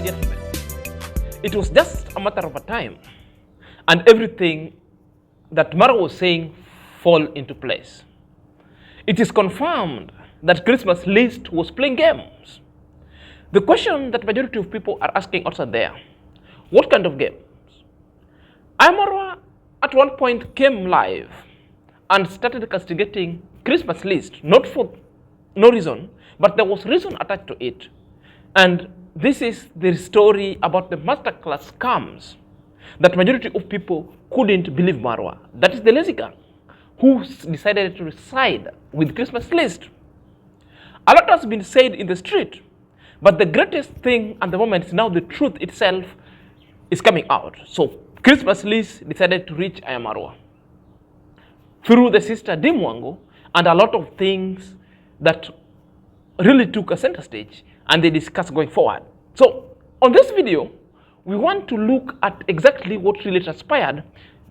gentlemen, it was just a matter of a time, and everything that Marwa was saying fall into place. It is confirmed that Christmas list was playing games. The question that majority of people are asking also there, what kind of games? IAM-MARWA at one point came live and started castigating Christmas list, not for no reason, but there was reason attached to it. And this is the story about the masterclass scams that majority of people couldn't believe Marwa. That is the lazy gang who decided to side with Christmas list. A lot has been said in the street, but the greatest thing at the moment is now the truth itself is coming out. So Christmas list decided to reach IAM-MARWA through the sister deemwango and a lot of things that really took a center stage and they discussed going forward. So on this video, we want to look at exactly what really transpired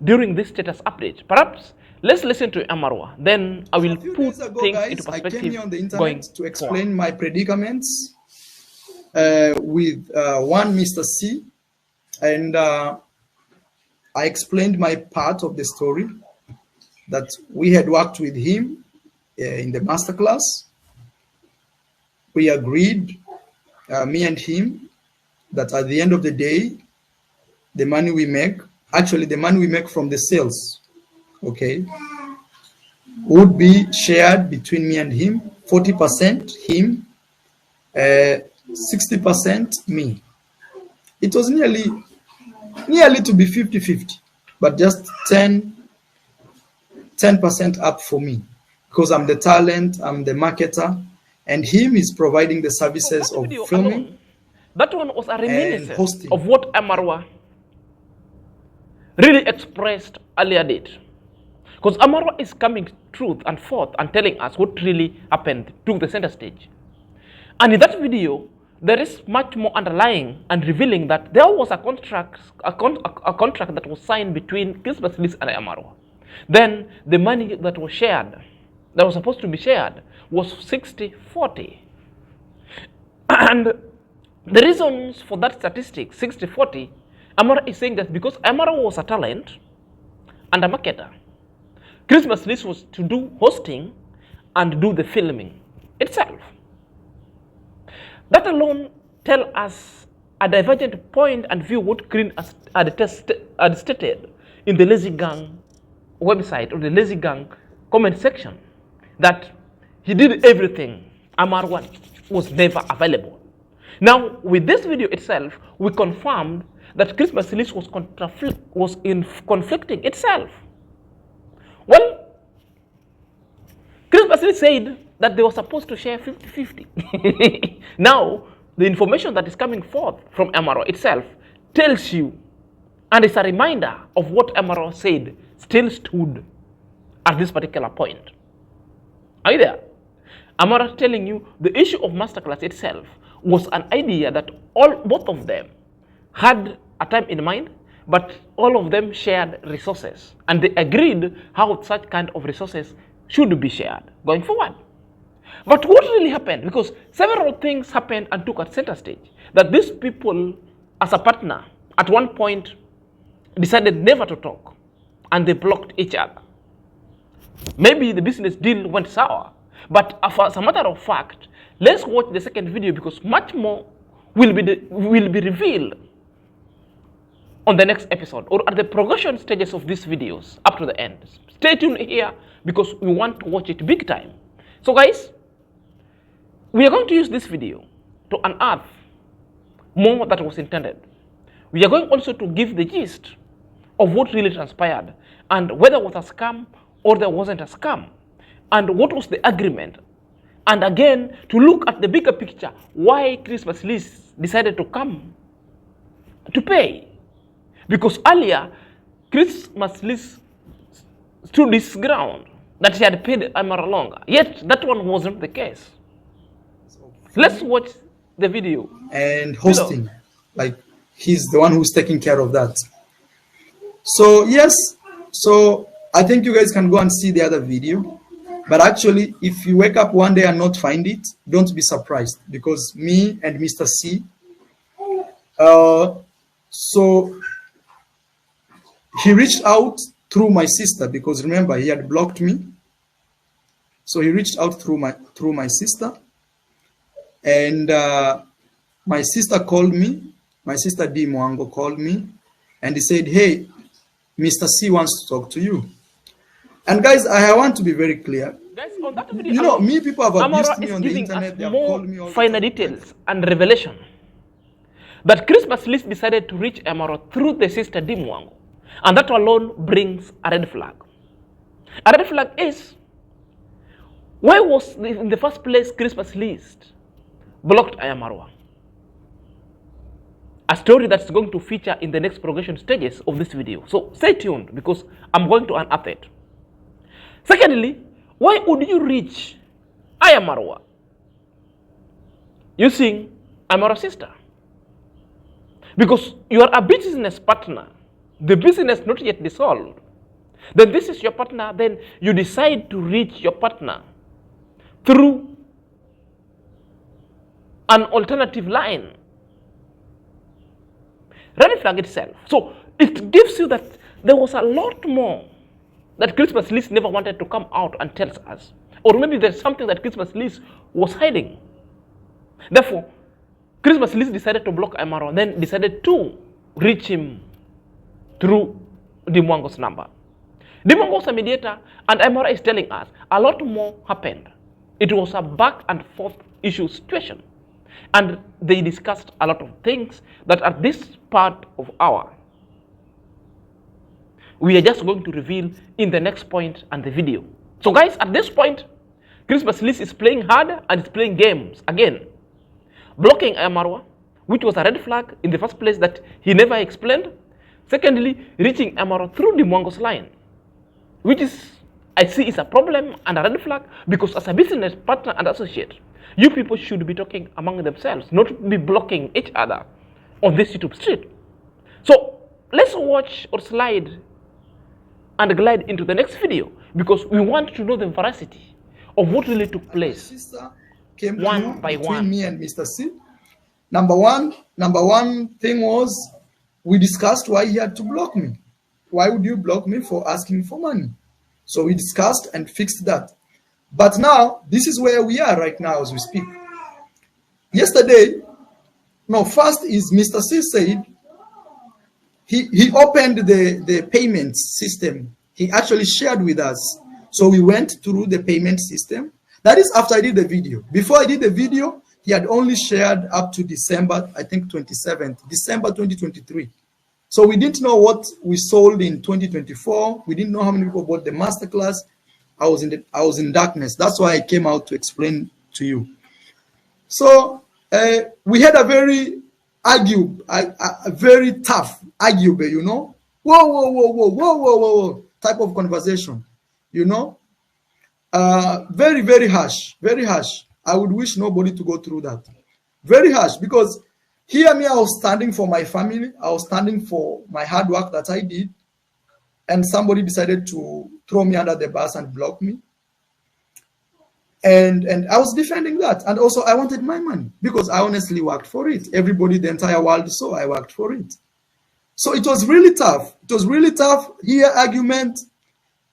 during this status update. Perhaps let's listen to IAM-MARWA, then I will put things into perspective. I came here on the internet to explain my predicaments with one Mr. C, and I explained my part of the story, that we had worked with him in the masterclass. We agreed, me and him, that at the end of the day, the money we make, actually the money we make from the sales, okay, would be shared between me and him, 40% him, 60% me. It was nearly to be 50-50, but just 10% up for me, because I'm the talent, I'm the marketer, and him is providing the services of filming. Alone, that one was a reminiscence of what IAM-MARWA really expressed earlier date. Because IAM-MARWA is coming truth and forth and telling us what really happened to the center stage. And in that video, there is much more underlying and revealing that there was a contract that was signed between Christmas list and IAM-MARWA. Then the money that was shared, that was supposed to be shared, was 60-40. And the reasons for that statistic, 60-40, IAM-MARWA is saying that because IAM-MARWA was a talent and a marketer, Christmas list was to do hosting and do the filming itself. That alone tell us a divergent point and view what Green had stated in the Lazy Gang website or the Lazy Gang comment section, that he did everything. IAM-MARWA was never available. Now, with this video itself, we confirmed that Christmas list was conflicting itself. Well, Christmas list said that they were supposed to share 50-50. Now, the information that is coming forth from IAM-MARWA itself tells you, and it's a reminder of what IAM-MARWA said still stood at this particular point. Are you there? IAM-MARWA telling you the issue of masterclass itself was an idea that both of them had a time in mind, but all of them shared resources, and they agreed how such kind of resources should be shared going forward. But what really happened? Because several things happened and took a center stage, that these people, as a partner, at one point decided never to talk, and they blocked each other. Maybe the business deal went sour, but as a matter of fact, let's watch the second video, because much more will be revealed on the next episode or at the progression stages of these videos up to the end. Stay tuned here, because we want to watch it big time. So guys, we are going to use this video to unearth more that was intended. We are going also to give the gist of what really transpired and whether it was a scam or there wasn't a scam, and what was the agreement. And again, to look at the bigger picture, why Christmas list decided to come to pay. Because earlier, Christmas list stood his ground that he had paid IAM-MARWA longer. Yet, that one wasn't the case. Let's watch the video. And hosting, like he's the one who's taking care of that. So yes, so I think you guys can go and see the other video. But actually, if you wake up one day and not find it, don't be surprised, because me and Mr. C So he reached out through my sister, because remember he had blocked me. So he reached out through my sister, and my sister called me. My sister Deemwango called me, and he said, "Hey, Mr. C wants to talk to you." And guys, I want to be very clear. Guys, on that video, You know, me, people have abused Amara me is on the giving internet. us They have more called me all the finer time. details and revelation that Christmas List decided to reach Amara through the sister Deemwango, and that alone brings a red flag. A red flag is, why was in the first place Christmas List blocked IAM-MARWA? A story that's going to feature in the next progression stages of this video. So stay tuned, because I'm going to unearth it. Secondly, why would you reach IAM-MARWA using IAM-MARWA sister? Because you are a business partner, the business not yet dissolved. Then this is your partner, then you decide to reach your partner through an alternative line. Red flag itself. So it gives you that there was a lot more that Christmas List never wanted to come out and tell us. Or maybe there's something that Christmas List was hiding. Therefore, Christmas List decided to block IAM-MARWA, then decided to reach him through Deemwango's number. Deemwango was a mediator, and IAM-MARWA is telling us a lot more happened. It was a back and forth issue situation. And they discussed a lot of things that at this part of our, we are just going to reveal in the next point and the video. So guys, at this point, Christmas List is playing hard and it's playing games again. Blocking IAM-MARWA, which was a red flag in the first place that he never explained. Secondly, reaching IAM-MARWA through Deemwango's line, which is, I see, is a problem and a red flag, because as a business partner and associate, you people should be talking among themselves, not be blocking each other on this YouTube street. So let's watch or slide and glide into the next video, because we want to know the veracity of what really took place. Came one by between one. me and Mr. C. Number one thing was, we discussed why he had to block me. Why would you block me for asking for money? So we discussed and fixed that. But now, this is where we are right now as we speak. Yesterday, no, first is Mr. C said he opened the payment system. He actually shared with us. So we went through the payment system. That is after I did the video. Before I did the video, he had only shared up to December, I think 27th, December 2023. So we didn't know what we sold in 2024. We didn't know how many people bought the masterclass. I was in darkness. That's why I came out to explain to you. So we had a very very tough argument, you know, whoa type of conversation, you know, very, very harsh, very harsh. I would wish nobody to go through that. Very harsh, because here me, I was standing for my family. I was standing for my hard work that I did. And somebody decided to throw me under the bus and block me. And I was defending that. And also I wanted my money, because I honestly worked for it. Everybody, the entire world saw I worked for it. So it was really tough. It was really tough. Here, argument.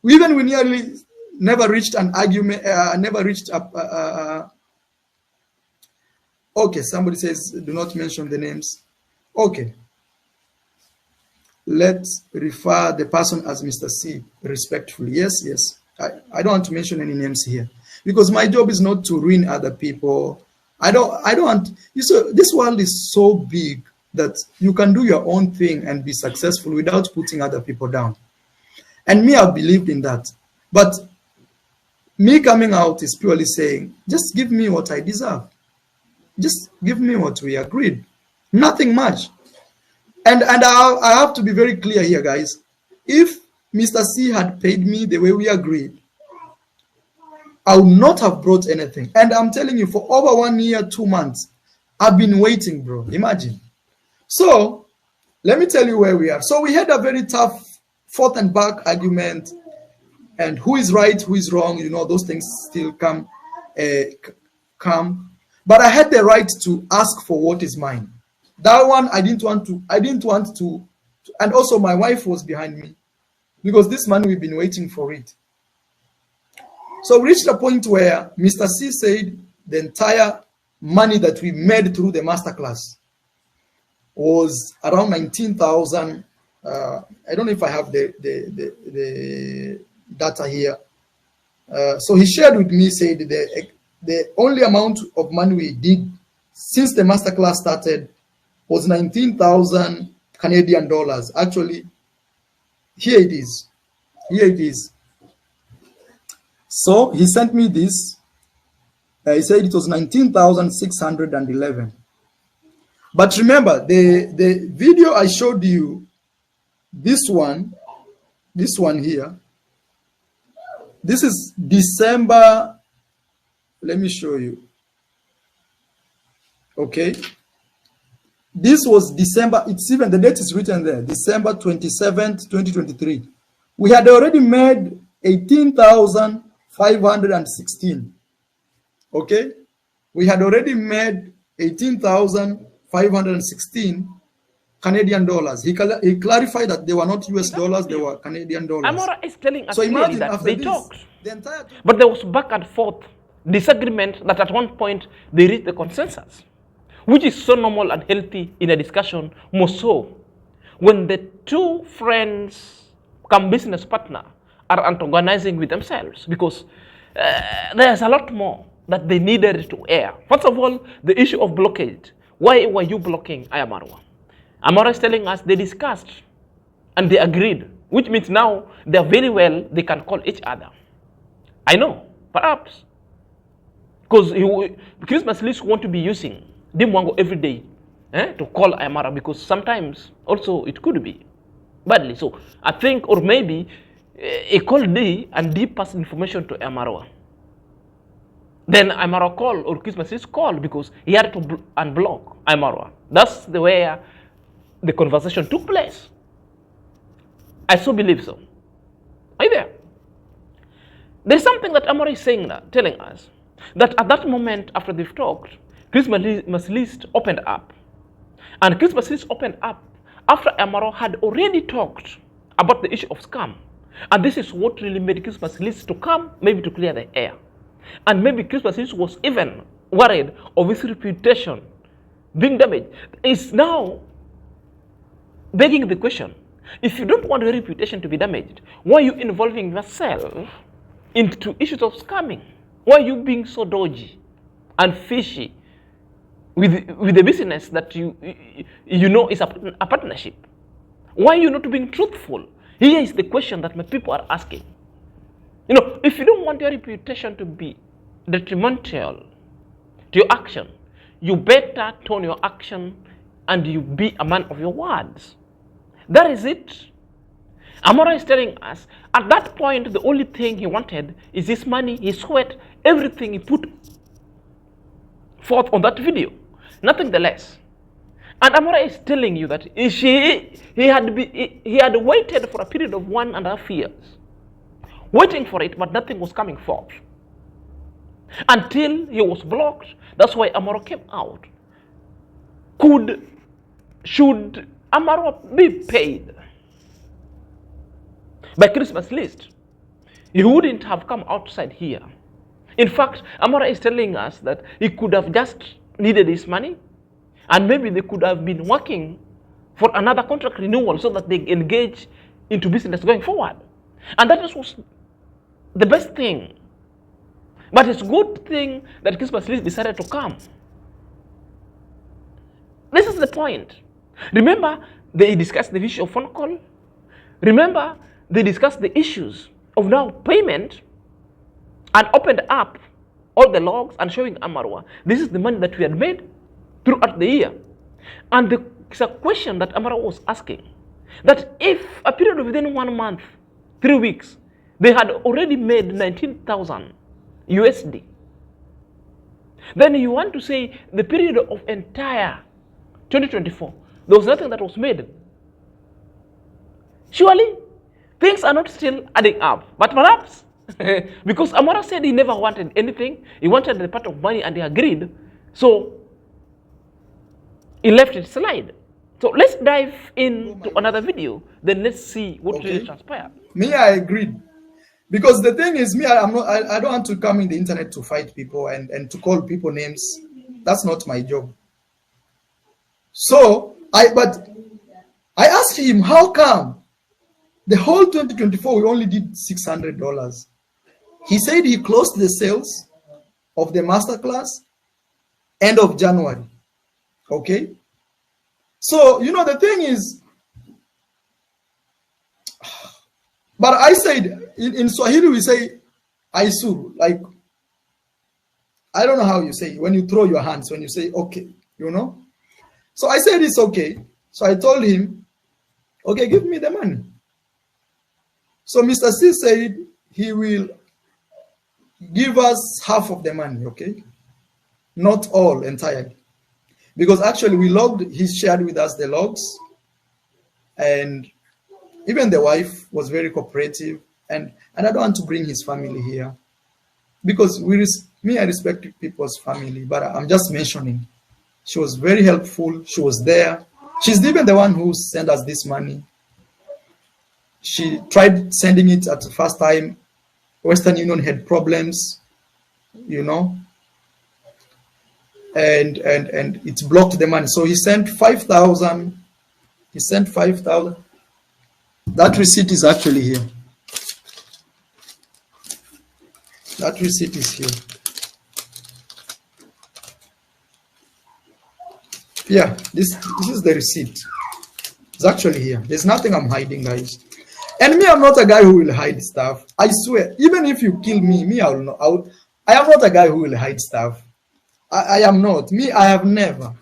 Even we nearly never reached an argument, okay, somebody says, do not mention the names. Okay. Let's refer the person as Mr. C respectfully. Yes. I don't want to mention any names here, because my job is not to ruin other people. I don't want, you see, this world is so big that you can do your own thing and be successful without putting other people down. And me, I believed in that. But me coming out is purely saying, just give me what I deserve. Just give me what we agreed. Nothing much. And I have to be very clear here, guys. If Mr. C had paid me the way we agreed, I would not have brought anything. And I'm telling you, for over 1 year, 2 months, I've been waiting, bro. Imagine. So let me tell you where we are. So we had a very tough forth and back argument, and who is right, who is wrong, you know, those things still come. But I had the right to ask for what is mine. That one I didn't want to, and also my wife was behind me because this money we've been waiting for it. So we reached a point where Mr. C said the entire money that we made through the masterclass was around 19,000. I don't know if I have the data here. So he shared with me, said the only amount of money we did since the masterclass started was 19,000 Canadian dollars. Actually, here it is. Here it is. So he sent me this. He said it was 19,611. But remember, the video I showed you, this one here, this is December. Let me show you. Okay. This was December. It's even, the date is written there, December 27th, 2023. We had already made 18,516. Okay. We had already made 18,516 Canadian dollars. He clarified that they were not US dollars, they were Canadian dollars. Amara is telling us So clearly imagine that after they this, talked, the entire but there was back and forth disagreement that at one point they reached the consensus, which is so normal and healthy in a discussion, more so when the two friends come business partner are antagonizing with themselves, because there's a lot more that they needed to air. First of all, the issue of blockade. Why were you blocking IAM-MARWA? Amara is telling us they discussed and they agreed, which means now they're very well, they can call each other. I know, perhaps, because Christmas list want to be using deemwango every day to call IAM-MARWA, because sometimes also it could be badly. So I think, or maybe he called D and D passed information to IAM-MARWA. Then IAM-MARWA called, or Christmas list called, because he had to unblock IAM-MARWA. That's the way the conversation took place. I so believe so. Are you there? There's something that IAM-MARWA is saying that, telling us that at that moment after they've talked, Christmas list opened up. And Christmas list opened up after IAM-MARWA had already talked about the issue of scam. And this is what really made Christmas list to come, maybe to clear the air. And maybe Christmas list was even worried of his reputation being damaged. It's now begging the question, if you don't want your reputation to be damaged, why are you involving yourself into issues of scamming? Why are you being so dodgy and fishy with the business that you know is a partnership? Why are you not being truthful? Here is the question that my people are asking. You know, if you don't want your reputation to be detrimental to your action, you better turn your action and you be a man of your words. That is it. Amara is telling us, at that point, the only thing he wanted is his money, his sweat, everything he put forth on that video. Nothing the less. And Amara is telling you that he had waited for a period of 1.5 years, waiting for it, but nothing was coming forth. Until he was blocked. That's why Amara came out. Should Amara be paid by Christmas list, he wouldn't have come outside here. In fact, Amara is telling us that he could have just needed his money, and maybe they could have been working for another contract renewal so that they engage into business going forward. And that was the best thing. But it's a good thing that Christmas list decided to come. This is the point. Remember, they discussed the issue of phone call. Remember, they discussed the issues of now payment and opened up all the logs and showing IAM-MARWA, this is the money that we had made throughout the year. And it's a question that IAM-MARWA was asking, that if a period of within 1 month, 3 weeks, they had already made 19,000 USD, then you want to say the period of entire 2024, there was nothing that was made. Surely, things are not still adding up. But perhaps, because Amara said he never wanted anything, he wanted the part of money and he agreed. So, he left it slide. So let's dive into another video, then let's see what really transpired. Me, I agreed. Because the thing is, me, I don't want to come in the internet to fight people and to call people names. That's not my job. So, but I asked him, how come the whole 2024 we only did $600? He said he closed the sales of the masterclass end of January. Okay? So, you know, the thing is, but I said, in Swahili we say, Aisu, like, I don't know how you say it, when you throw your hands, when you say, okay, you know? So I said, it's okay. So I told him, okay, give me the money. So Mr. C said he will give us half of the money, okay? Not all entirely. Because actually we logged, he shared with us the logs, and even the wife was very cooperative, and I don't want to bring his family here because I respect people's family, but I'm just mentioning. She was very helpful. She was there. She's even the one who sent us this money. She tried sending it at the first time. Western Union had problems, you know, and it blocked the money. So he sent 5,000. He sent 5,000. That receipt is actually here. That receipt is here. Yeah, this is the receipt. It's actually here. There's nothing I'm hiding, guys. And me, I'm not a guy who will hide stuff. I swear, even if you kill me, I will not. I am not a guy who will hide stuff. I am not. Me, I have never.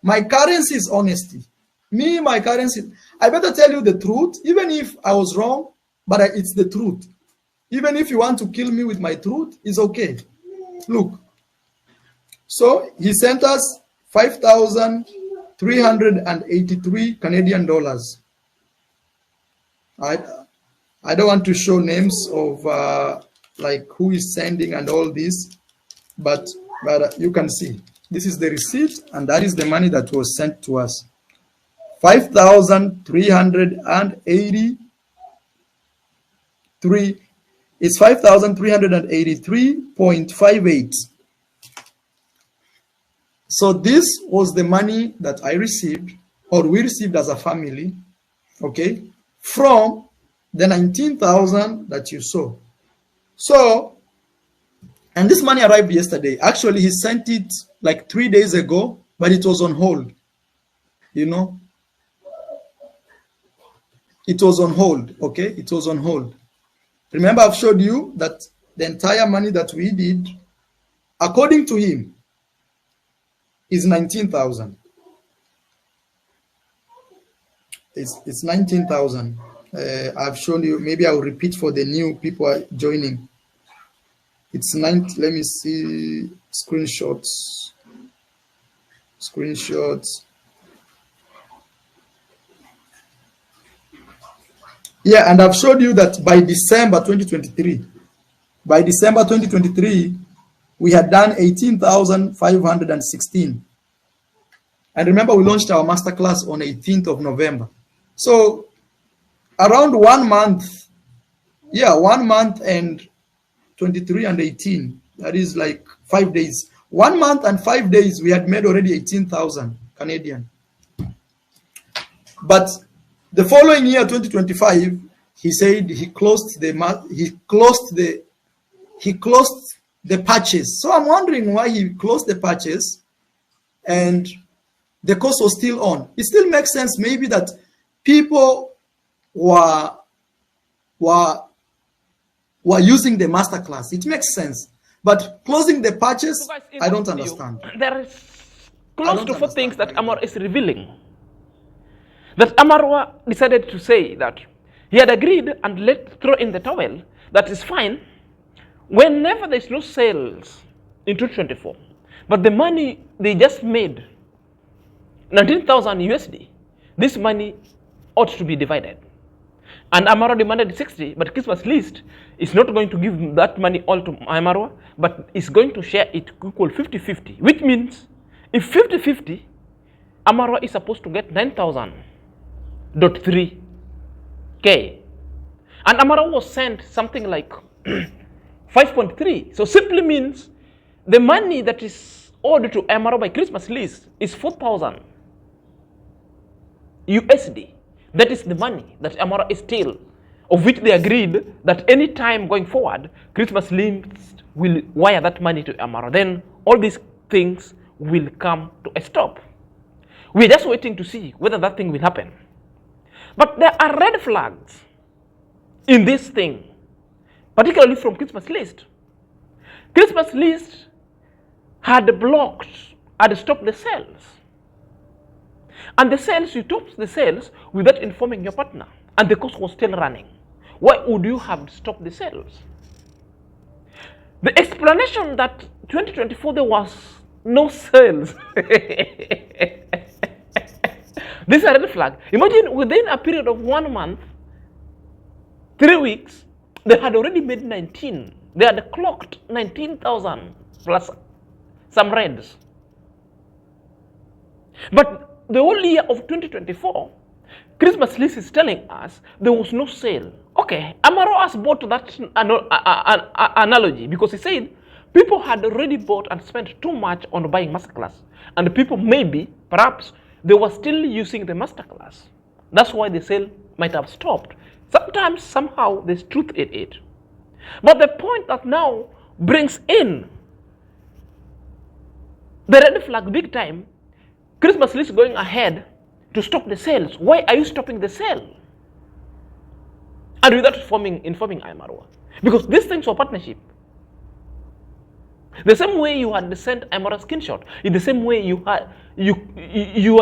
My currency is honesty. Me, my currency. I better tell you the truth, even if I was wrong, but it's the truth. Even if you want to kill me with my truth, it's okay. Look. So he sent us 5,383 Canadian dollars. I don't want to show names of like who is sending and all this, but you can see this is the receipt, and that is the money that was sent to us. 5,383. It's 5,383.58. So this was the money that I received, or we received as a family, okay, from the 19,000 that you saw. So, and this money arrived yesterday. Actually, he sent it like 3 days ago, but it was on hold. You know, it was on hold, okay? It was on hold. Remember, I've showed you that the entire money that we did, according to him, is 19,000. It's 19,000. I've shown you. Maybe I'll repeat for the new people joining. It's 9. Let me see screenshots. Yeah, and I've showed you that by December 2023, we had done 18,516. And remember, we launched our masterclass on 18th of November. So around 1 month, 1 month and 23 and 18, that is like 5 days. 1 month and 5 days, we had made already 18,000 Canadian. But the following year, 2025, he said he closed the patches. So I'm wondering why he closed the patches and the course was still on. It still makes sense maybe that people were using the masterclass. It makes sense. But closing the patches, So guys, I don't understand. There is close to 4 things that IAM-MARWA is revealing. That IAM-MARWA decided to say that he had agreed and throw in the towel. That is fine whenever there's no sales in 2024. But the money they just made, 19,000 USD, this money ought to be divided. And IAM-MARWA demanded 60, but Christmas list is not going to give that money all to IAM-MARWA, but is going to share it equal 50-50, which means if 50-50, Amarwa is supposed to get 9,000.3K. And Amarwa was sent something like 5.3. So simply means the money that is owed to Amarwa by Christmas list is 4,000 USD. That is the money that Amarwa is still, of which they agreed that any time going forward, Christmas list will wire that money to Amarwa. Then all these things will come to a stop. We're just waiting to see whether that thing will happen. But there are red flags in this thing, particularly from Christmas list. Christmas list had blocked, had stopped the sales. And the sales, you stopped the sales without informing your partner. And the cost was still running. Why would you have stopped the sales? The explanation that 2024 there was no sales. This is a red flag. Imagine within a period of 1 month, 3 weeks, they had already made 19. They had clocked 19,000 plus some reds. But the whole year of 2024, Christmas list is telling us there was no sale. Okay, Amarwa has bought that analogy because he said people had already bought and spent too much on buying masterclass. And people maybe, perhaps, they were still using the masterclass. That's why the sale might have stopped. Sometimes, somehow, there's truth in it. But the point that now brings in the red flag big time, Christmas list going ahead to stop the sales. Why are you stopping the sale? And without informing IAM-MARWA. Because these things were partnership. The same way you had sent IAM-MARWA screenshot, in the same way you are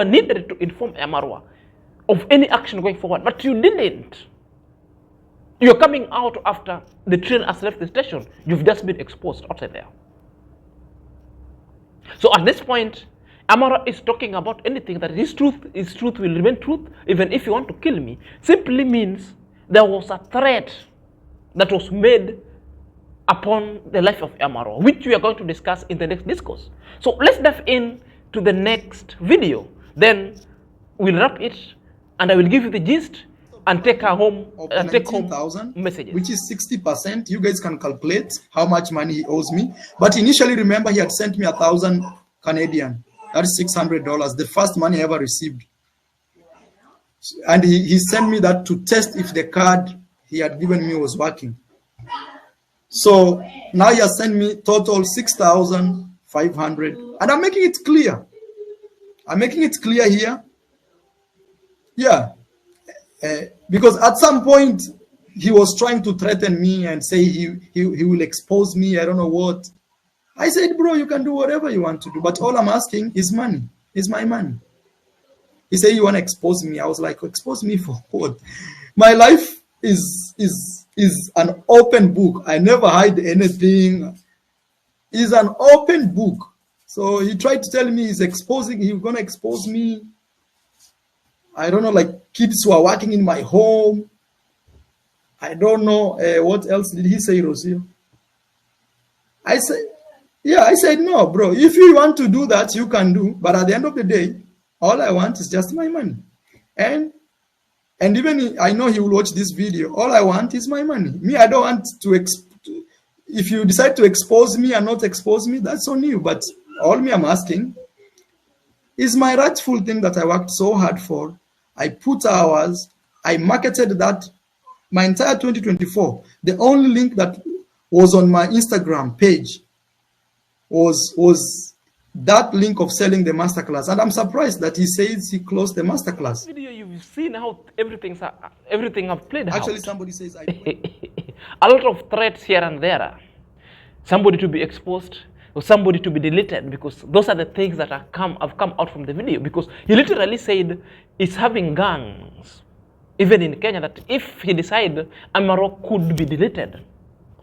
needed to inform IAM-MARWA of any action going forward, but you didn't. You're coming out after the train has left the station. You've just been exposed outside there. So at this point, IAM-MARWA is talking about anything that is truth will remain truth, even if you want to kill me. Simply means there was a threat that was made upon the life of IAM-MARWA, which we are going to discuss in the next discourse. So let's dive in to the next video. Then we'll wrap it, and I will give you the gist and take her home, take home messages. Which is 60%. You guys can calculate how much money he owes me. But initially, remember, he had sent me 1,000 Canadian. That's $600. The first money I ever received. And he sent me that to test if the card he had given me was working. So now he has sent me total 6,500. And I'm making it clear. I'm making it clear here. Yeah. Because at some point, he was trying to threaten me and say he will expose me. I don't know what. I said, bro, you can do whatever you want to do. But all I'm asking is money. Is my money. He said, you want to expose me? I was like, expose me for what? My life is an open book. I never hide anything. It's an open book. So he tried to tell me he's going to expose me. I don't know, like kids who are working in my home. I don't know. What else did he say, Rocio? I said, no, bro. If you want to do that, you can do. But at the end of the day, all I want is just my money. And even I know he will watch this video. All I want is my money. Me, I don't want to. If you decide to expose me and not expose me, that's on you. But all me I'm asking is my rightful thing that I worked so hard for. I put hours. I marketed that my entire 2024. The only link that was on my Instagram page was that link of selling the masterclass. And I'm surprised that he says he closed the masterclass. Video, you've seen how everything have played out. Actually, somebody says a lot of threats here and there. Somebody to be exposed or somebody to be deleted, because those are the things that have come out from the video. Because he literally said he's having gangs, even in Kenya, that if he decided, IAM-MARWA could be deleted.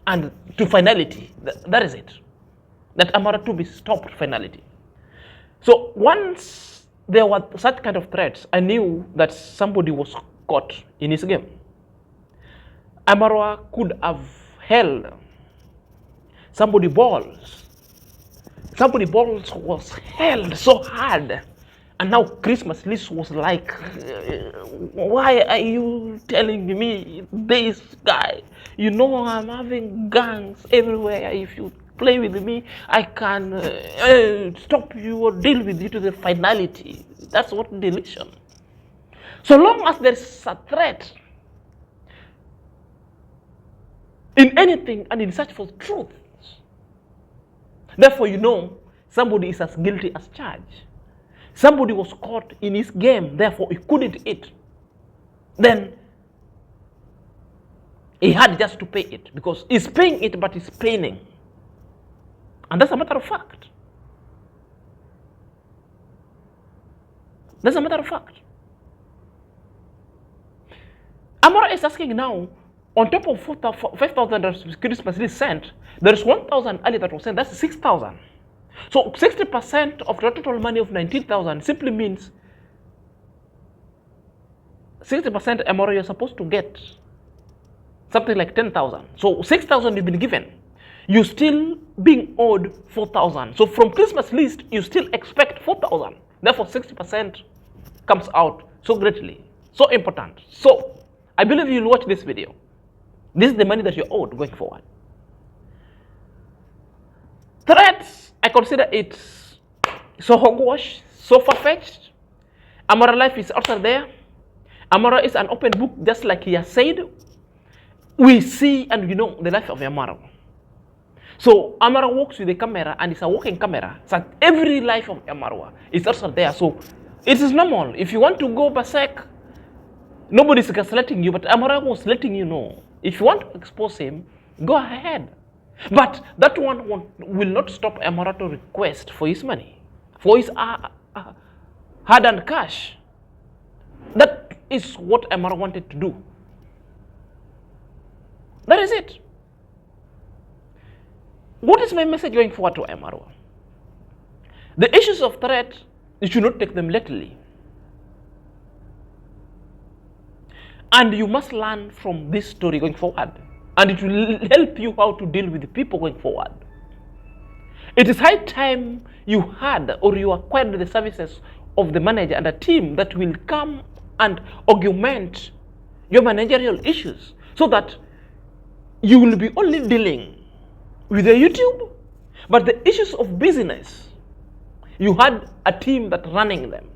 And to finality, that is it. That IAM-MARWA to be stopped finality. So once there were such kind of threats, I knew that somebody was caught in his game. IAM-MARWA could have held somebody balls. Somebody balls was held so hard And now Christmas list was like, why are you telling me this, guy? You know I'm having gangs everywhere. If you play with me, I can stop you or deal with you to the finality. That's what deletion. So long as there's a threat in anything and in search for truth, therefore you know somebody is as guilty as charged. Somebody was caught in his game, therefore he couldn't eat. Then he had just to pay it because he's paying it, but he's paining. And that's a matter of fact. That's a matter of fact. Amara is asking now, on top of 5,000 Christmas list sent, there is 1,000 early that was sent, that's 6,000. So 60% of the total money of 19,000 simply means 60% MRO you're supposed to get something like 10,000. So 6,000 you've been given. You're still being owed 4,000. So from Christmas list, you still expect 4,000. Therefore 60% comes out so greatly, so important. So I believe you'll watch this video. This is the money that you're owed going forward. Threats, I consider it so hogwash, so far-fetched. Amara life is also there. Amara is an open book, just like he has said. We see and we know the life of Amara. So Amara walks with the camera and it's a walking camera. So every life of Amara is also there. So it is normal. If you want to go berserk, nobody's letting you, but Amara was letting you know. If you want to expose him, go ahead. But that one will not stop Amara to request for his money, for his hard-earned cash. That is what Amara wanted to do. That is it. What is my message going forward to Amara? The issues of threat, you should not take them lightly. And you must learn from this story going forward. And it will help you how to deal with the people going forward. It is high time you had or you acquired the services of the manager and a team that will come and augment your managerial issues so that you will be only dealing with the YouTube, but the issues of business, you had a team that running them.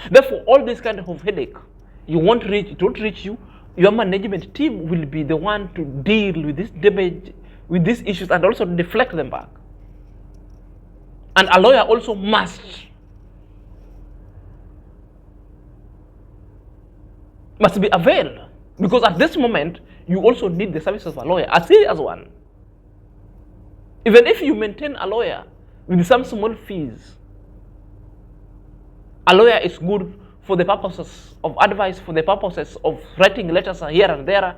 Therefore, all this kind of headache, it won't reach you. Your management team will be the one to deal with this damage, with these issues, and also deflect them back. And a lawyer also must be availed, because at this moment you also need the services of a lawyer, a serious one. Even if you maintain a lawyer with some small fees, a lawyer is good for the purposes of advice, for the purposes of writing letters here and there.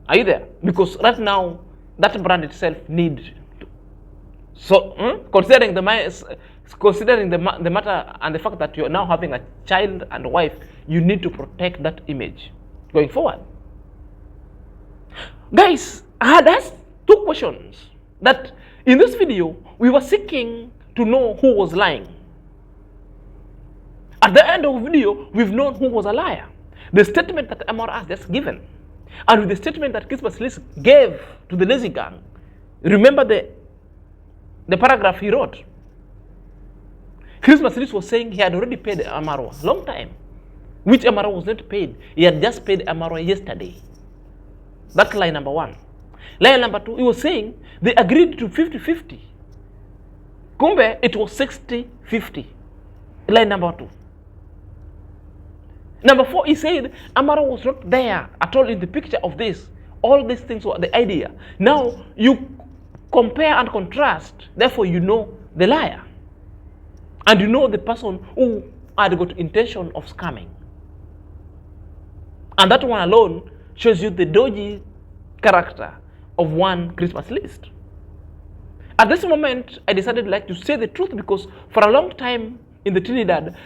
Are you there? Because right now, that brand itself needs to. So, considering the matter and the fact that you're now having a child and a wife, you need to protect that image going forward. Guys, I had asked 2 questions that in this video, we were seeking to know who was lying. At the end of the video, we've known who was a liar. The statement that MR has just given, and with the statement that Christmas List gave to the lazy gang. Remember the paragraph he wrote. Christmas List was saying he had already paid MRWA long time, which MRWA was not paid. He had just paid MRWA yesterday. That's line number 1. Line number 2, he was saying they agreed to 50-50. Kumbe, it was 60-50. Line number 2. Number 4, he said Amara was not there at all in the picture of this. All these things were the idea. Now you compare and contrast, therefore you know the liar. And you know the person who had got intention of scamming. And that one alone shows you the dodgy character of one Christmas List. At this moment, I decided to say the truth, because for a long time in the Trinidad,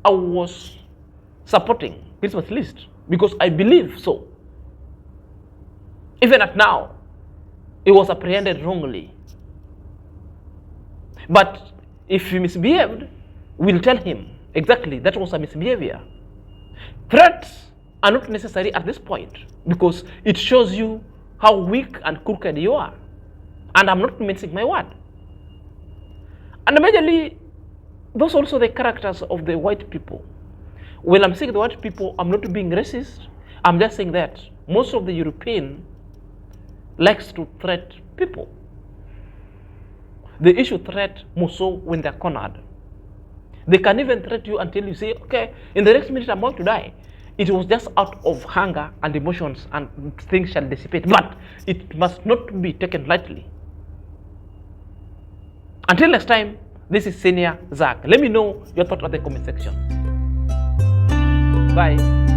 I was supporting Christmas List because I believe so. Even at now, it was apprehended wrongly. But if he misbehaved, will tell him exactly that was a misbehavior. Threats are not necessary at this point because it shows you how weak and crooked you are. And I'm not mincing my word. And majorly, those are also the characters of the white people. When I'm saying the white people, I'm not being racist. I'm just saying that most of the European likes to threat people. They issue threat more so when they're cornered. They can even threat you until you say, okay, in the next minute I'm going to die. It was just out of hunger and emotions and things shall dissipate. But it must not be taken lightly. Until next time, this is Senior Zach. Let me know your thoughts in the comment section. Bye.